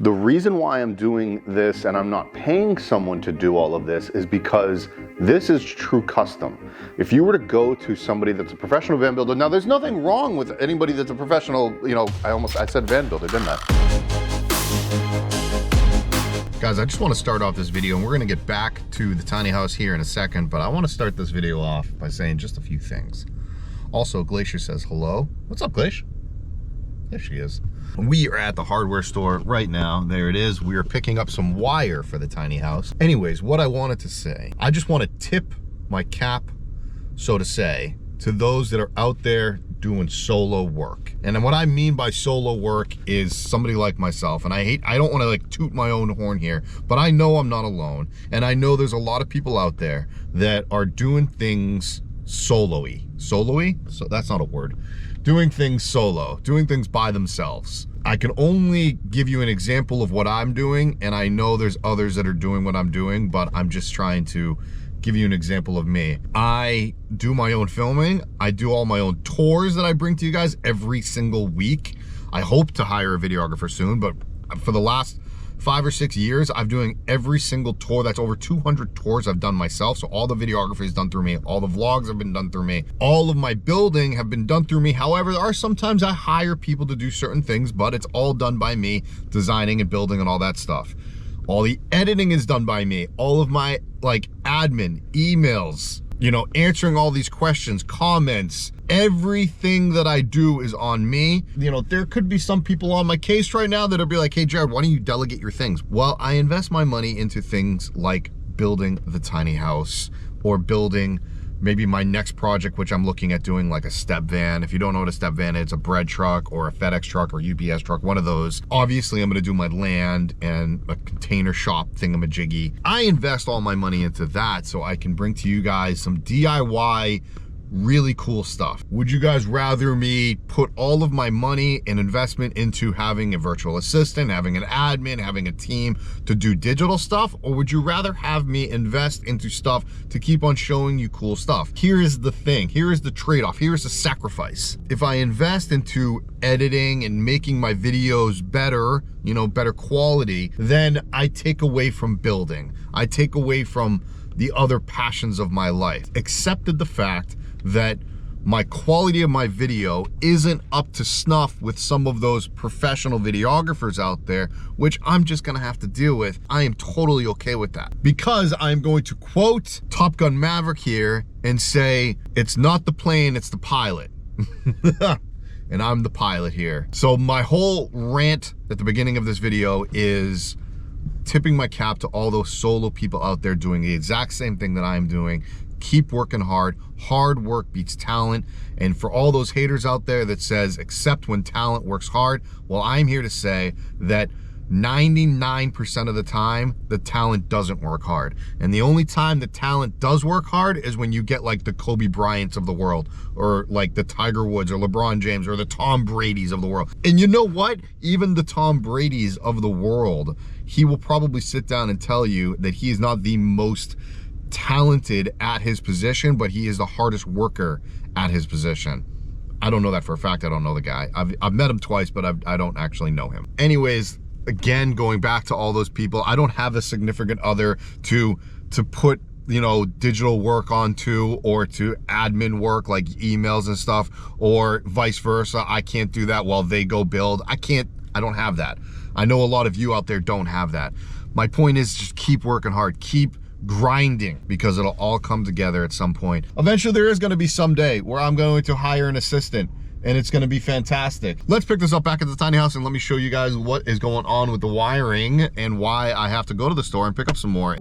The reason why I'm doing this and I'm not paying someone to do all of this is because this is true custom. If you were to go to somebody that's a professional van builder, now there's nothing wrong with anybody that's a professional, you know, I said van builder, didn't I? Guys, I just want to start off this video, and we're going to get back to the tiny house here in a second, but I want to start this video off by saying just a few things. Also, Glacier says hello. What's up, Glacier? There she is. We are at the hardware store right now. There it is. We are picking up some wire for the tiny house. Anyways, what I wanted to say, I just want to tip my cap, so to say, to those that are out there doing solo work. And what I mean by solo work is somebody like myself, and I don't want to like toot my own horn here, but I know I'm not alone, and I know there's a lot of people out there that are doing things solo-y. Solo-y? So that's not a word. Doing things solo, doing things by themselves. I can only give you an example of what I'm doing, and I know there's others that are doing what I'm doing, but I'm just trying to give you an example of me. I do my own filming. I do all my own tours that I bring to you guys every single week. I hope to hire a videographer soon, but for the last 5 or 6 years, I'm doing every single tour. That's over 200 tours I've done myself. So all the videography is done through me. All the vlogs have been done through me. All of my building have been done through me. However, there are sometimes I hire people to do certain things, but it's all done by me, designing and building and all that stuff. All the editing is done by me. All of my like admin, emails, you know, answering all these questions, comments, everything that I do is on me. You know, there could be some people on my case right now that'll be like, hey, Jarrod, why don't you delegate your things? Well, I invest my money into things like building the tiny house or building maybe my next project, which I'm looking at doing, like a step van. If you don't know what a step van is, it's a bread truck or a FedEx truck or UPS truck, one of those. Obviously, I'm gonna do my land and a container shop thingamajiggy. I invest all my money into that so I can bring to you guys some DIY really cool stuff. Would you guys rather me put all of my money and investment into having a virtual assistant, having an admin, having a team to do digital stuff? Or would you rather have me invest into stuff to keep on showing you cool stuff? Here is the thing, here is the trade-off, here is the sacrifice. If I invest into editing and making my videos better, you know, better quality, then I take away from building. I take away from the other passions of my life. Accepted the fact that my quality of my video isn't up to snuff with some of those professional videographers out there, which I'm just gonna have to deal with. I am totally okay with that, because I'm going to quote Top Gun Maverick here and say, it's not the plane, it's the pilot. And I'm the pilot here. So my whole rant at the beginning of this video is tipping my cap to all those solo people out there doing the exact same thing that I'm doing. Keep working hard. Hard work beats talent. And for all those haters out there that says, except when talent works hard, well, I'm here to say that 99% of the time, the talent doesn't work hard. And the only time the talent does work hard is when you get like the Kobe Bryants of the world, or like the Tiger Woods or LeBron James or the Tom Bradys of the world. And you know what? Even the Tom Bradys of the world, he will probably sit down and tell you that he is not the most talented at his position, but he is the hardest worker at his position. I don't know that for a fact. I don't know the guy. I've met him twice, but I don't actually know him. Anyways, again, going back to all those people, I don't have a significant other to put, you know, digital work onto, or to admin work like emails and stuff, or vice versa. I can't do that while they go build. I don't have that. I know a lot of you out there don't have that. My point is just keep working hard, keep grinding, because it'll all come together at some point. Eventually there is going to be some day where I'm going to hire an assistant, and it's going to be fantastic. Let's pick this up back at the tiny house and let me show you guys what is going on with the wiring and why I have to go to the store and pick up some more.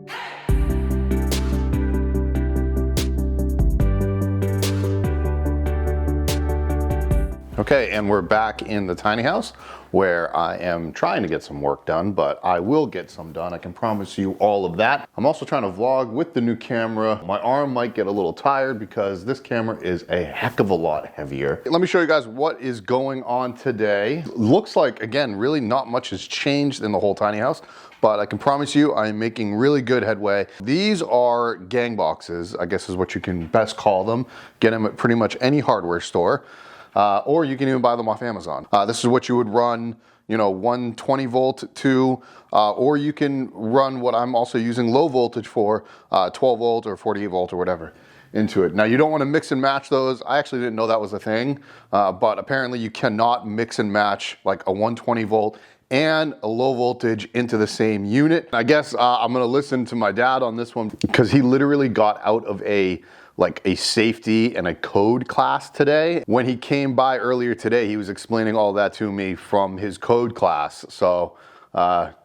Okay, and we're back in the tiny house where I am trying to get some work done, but I will get some done. I can promise you all of that. I'm also trying to vlog with the new camera. My arm might get a little tired because this camera is a heck of a lot heavier. Let me show you guys what is going on today. Looks like, again, really not much has changed in the whole tiny house, but I can promise you I am making really good headway. These are gang boxes, I guess is what you can best call them. Get them at pretty much any hardware store. Or you can even buy them off Amazon. This is what you would run, you know, 120 volt to, or you can run what I'm also using low voltage for, 12 volt or 48 volt or whatever into it. Now you don't want to mix and match those. I actually didn't know that was a thing, but apparently you cannot mix and match like a 120 volt and a low voltage into the same unit. I guess I'm gonna listen to my dad on this one because he literally got out of a safety and a code class today. When he came by earlier today, he was explaining all that to me from his code class. So,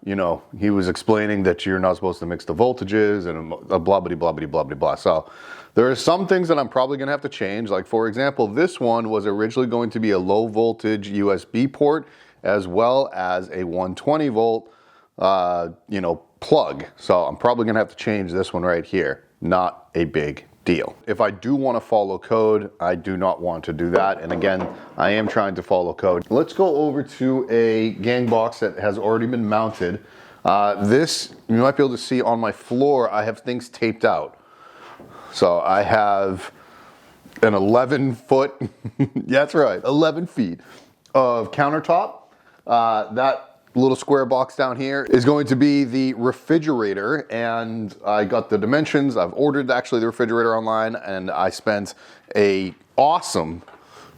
you know, he was explaining that you're not supposed to mix the voltages and blah, blah, blah, blah, blah, blah. So there are some things that I'm probably gonna have to change. Like for example, this one was originally going to be a low voltage USB port as well as a 120 volt, you know, plug. So I'm probably gonna have to change this one right here. Not a big deal. If I do want to follow code, I do not want to do that. And again, I am trying to follow code. Let's go over to a gang box that has already been mounted. This, you might be able to see on my floor, I have things taped out. So I have an 11-foot, yeah, that's right, 11 feet of countertop. That little square box down here is going to be the refrigerator, and I got the dimensions. I've ordered actually the refrigerator online, and I spent a awesome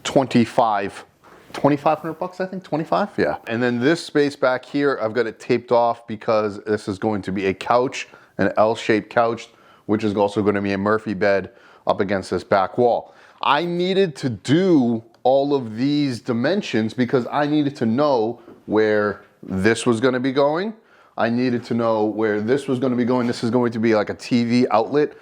2,500 bucks, I think, 25, yeah. And then this space back here, I've got it taped off because this is going to be a couch, an L-shaped couch, which is also going to be a Murphy bed up against this back wall. I needed to do all of these dimensions because I needed to know where this was going to be going. I needed to know where this was going to be going. This is going to be like a TV outlet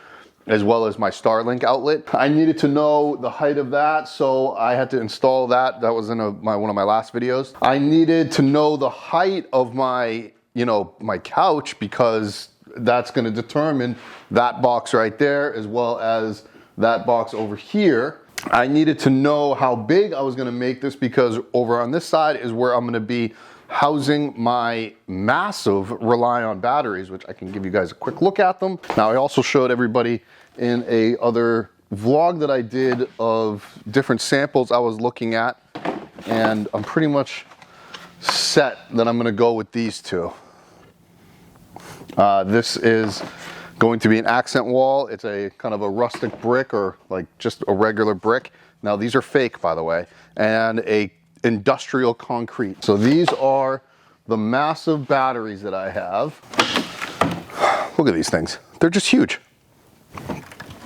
as well as my Starlink outlet. I needed to know the height of that, so I had to install that. That was in one of my last videos. I needed to know the height of my, you know, my couch because that's going to determine that box right there as well as that box over here. I needed to know how big I was going to make this because over on this side is where I'm going to be housing my massive ReLion batteries, which I can give you guys a quick look at them. Now, I also showed everybody in a other vlog that I did of different samples I was looking at, and I'm pretty much set that I'm going to go with these two. This is going to be an accent wall. It's a kind of a rustic brick or like just a regular brick. Now, these are fake, by the way, and a industrial concrete. So these are the massive batteries that I have. Look at these things. They're just huge.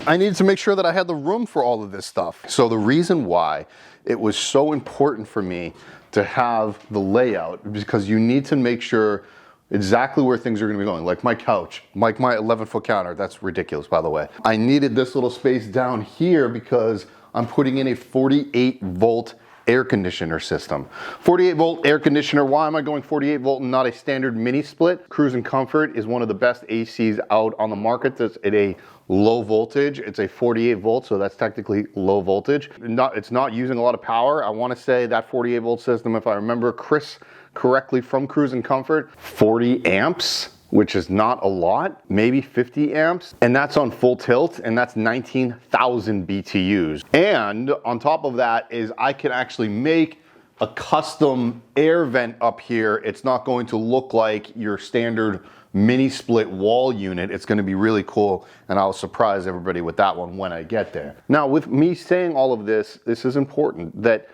I needed to make sure that I had the room for all of this stuff. So the reason why it was so important for me to have the layout is because you need to make sure exactly where things are going to be going. Like my couch, like my 11-foot counter. That's ridiculous, by the way. I needed this little space down here because I'm putting in a 48 volt air conditioner system. 48 volt air conditioner. Why am I going 48 volt and not a standard mini split? Cruise and Comfort is one of the best ACs out on the market that's at a low voltage. It's a 48 volt, so that's technically low voltage. It's not using a lot of power. I want to say that 48 volt system, if I remember Chris correctly from Cruise and Comfort, 40 amps, which is not a lot, maybe 50 amps, and that's on full tilt, and that's 19,000 BTUs. And on top of that is I can actually make a custom air vent up here. It's not going to look like your standard mini split wall unit. It's going to be really cool, and I'll surprise everybody with that one when I get there. Now, with me saying all of this, this is important that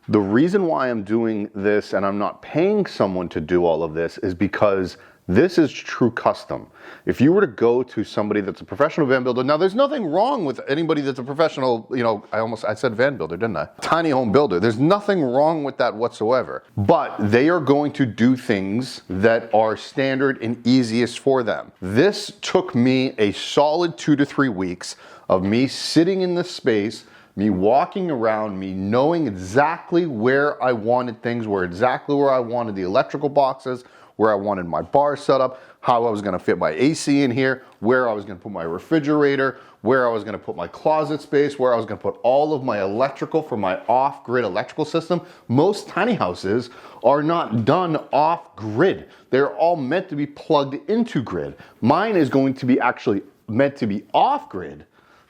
the reason why I'm doing this and I'm not paying someone to do all of this is because this is true custom. If you were to go to somebody that's a professional van builder, now there's nothing wrong with anybody that's a professional, you know, I said van builder, didn't I? Tiny home builder. There's nothing wrong with that whatsoever. But they are going to do things that are standard and easiest for them. This took me a solid 2 to 3 weeks of me sitting in this space, me walking around, me knowing exactly where I wanted things, exactly where I wanted the electrical boxes, where I wanted my bar set up, how I was gonna fit my AC in here, where I was gonna put my refrigerator, where I was gonna put my closet space, where I was gonna put all of my electrical for my off-grid electrical system. Most tiny houses are not done off-grid. They're all meant to be plugged into grid. Mine is going to be actually meant to be off-grid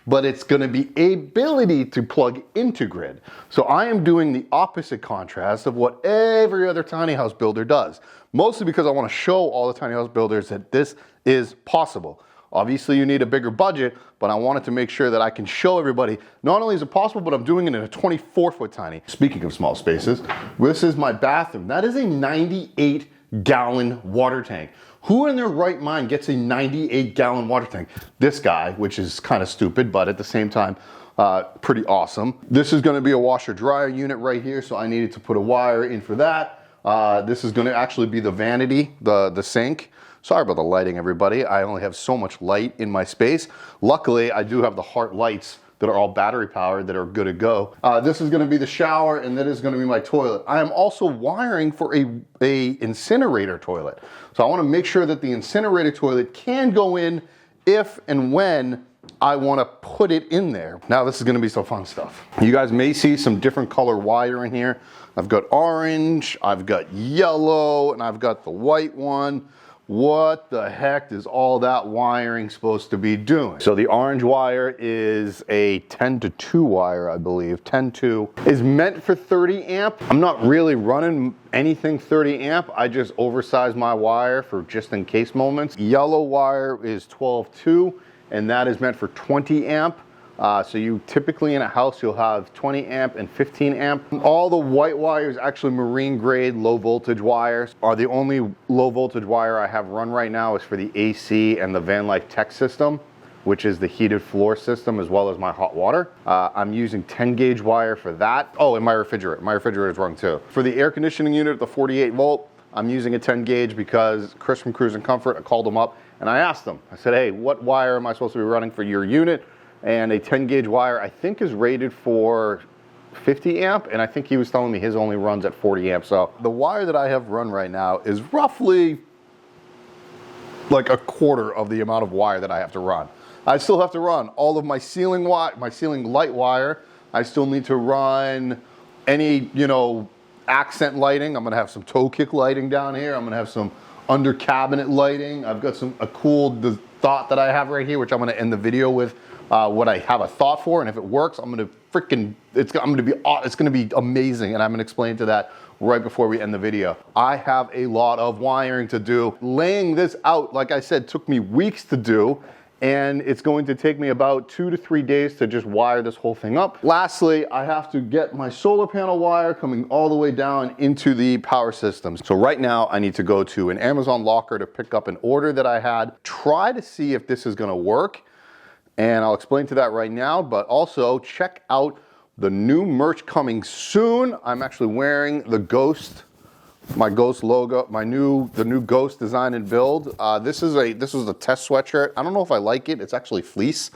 but it's going to be ability to plug into grid. So I am doing the opposite contrast of what every other tiny house builder does, mostly because I want to show all the tiny house builders that this is possible. Obviously you need a bigger budget, but I wanted to make sure that I can show everybody, not only is it possible, but I'm doing it in a 24-foot tiny. Speaking of small spaces, this is my bathroom. That is a 98-gallon water tank. Who in their right mind gets a 98-gallon water tank? This guy, which is kind of stupid, but at the same time, pretty awesome. This is gonna be a washer dryer unit right here, so I needed to put a wire in for that. This is gonna actually be the vanity, the sink. Sorry about the lighting, everybody. I only have so much light in my space. Luckily, I do have the HART lights that are all battery powered that are good to go. This is gonna be the shower, and that is gonna be my toilet. I am also wiring for a incinerator toilet. So I wanna make sure that the incinerator toilet can go in if and when I wanna put it in there. Now this is gonna be some fun stuff. You guys may see some different color wire in here. I've got orange, I've got yellow, and I've got the white one. What the heck is all that wiring supposed to be doing? So the orange wire is a 10-to-2 wire, I believe. 10-2 is meant for 30 amp. I'm not really running anything 30 amp. I just oversized my wire for just in case moments. Yellow wire is 12-2, and that is meant for 20 amp. So you typically in a house, you'll have 20 amp and 15 amp. All the white wires, actually marine grade low voltage wires, are the only low voltage wire I have run right now is for the AC and the VanLife tech system, which is the heated floor system as well as my hot water. I'm using 10 gauge wire for that. Oh, and my refrigerator. My refrigerator is run too. For the air conditioning unit, the 48 volt, I'm using a 10 gauge because Chris from Cruise and Comfort, I called him up and I asked him, I said, hey, what wire am I supposed to be running for your unit? And a 10 gauge wire, I think, is rated for 50 amp, and I think he was telling me his only runs at 40 amp. So the wire that I have run right now is roughly like a quarter of the amount of wire that I have to run. I still have to run all of my ceiling light wire. I still need to run any, accent lighting. I'm gonna have some toe kick lighting down here. I'm gonna have some under cabinet lighting. I've got a cool thought that I have right here, which I'm gonna end the video with. What I have a thought for, and if it works, it's gonna be amazing, and I'm gonna explain to that right before we end the video. I have a lot of wiring to do. Laying this out, like I said, took me weeks to do, and it's going to take me about 2 to 3 days to just wire this whole thing up. Lastly, I have to get my solar panel wire coming all the way down into the power system. So right now, I need to go to an Amazon locker to pick up an order that I had, try to see if this is gonna work. And I'll explain to that right now, but also check out the new merch coming soon. I'm actually wearing the Ghost, my Ghost logo, the new Ghost design and build. This was a test sweatshirt. I don't know if I like it. It's actually fleece,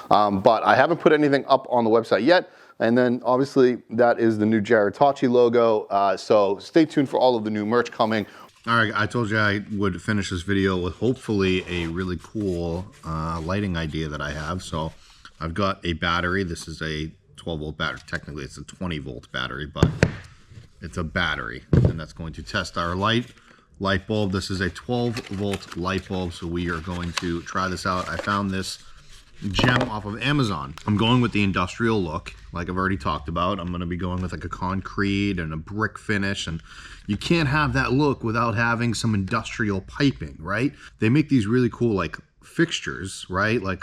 but I haven't put anything up on the website yet. And then obviously that is the new Jarrod Tocci logo. So stay tuned for all of the new merch coming. All right, I told you I would finish this video with hopefully a really cool lighting idea that I have. So I've got a battery. This is a 12 volt battery. Technically it's a 20 volt battery, but it's a battery, and that's going to test our light bulb. This is a 12 volt light bulb, so we are going to try this out. I found this gem off of Amazon. I'm going with the industrial look, like I've already talked about. I'm going to be going with like a concrete and a brick finish, and you can't have that look without having some industrial piping, right? They make these really cool like fixtures, right? Like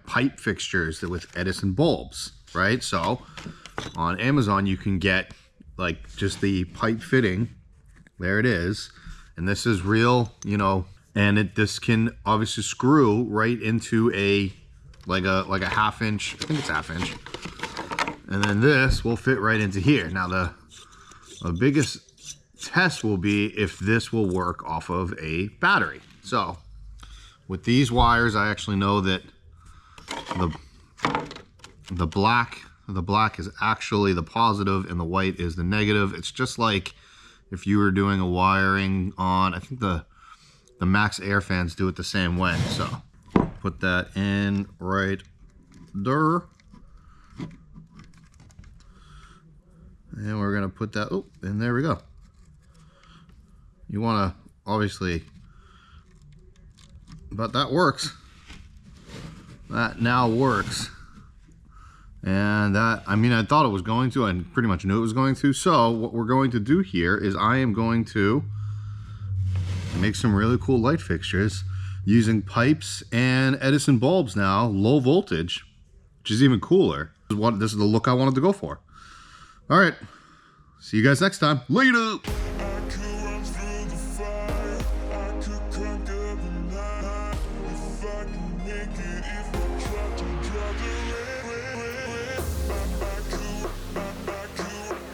pipe fixtures that with Edison bulbs, right? So on Amazon you can get like just the pipe fitting. There it is, and this is real, and this can obviously screw right into like a half inch, I think it's half inch, and then this will fit right into here. Now the biggest test will be if this will work off of a battery. So with these wires, I actually know that the black is actually the positive and the white is the negative. It's just like if you were doing a wiring on, I think the Max Air fans do it the same way. So put that in right there. And we're gonna put that, oh, and there we go. You wanna, obviously, but that works. that now works. And that, I mean, I thought it was going to, I pretty much knew it was going to. So what we're going to do here is I am going to make some really cool light fixtures using pipes and Edison bulbs now, low voltage, which is even cooler. This is the look I wanted to go for. All right, see you guys next time. Later. I could conquer the night if I can make it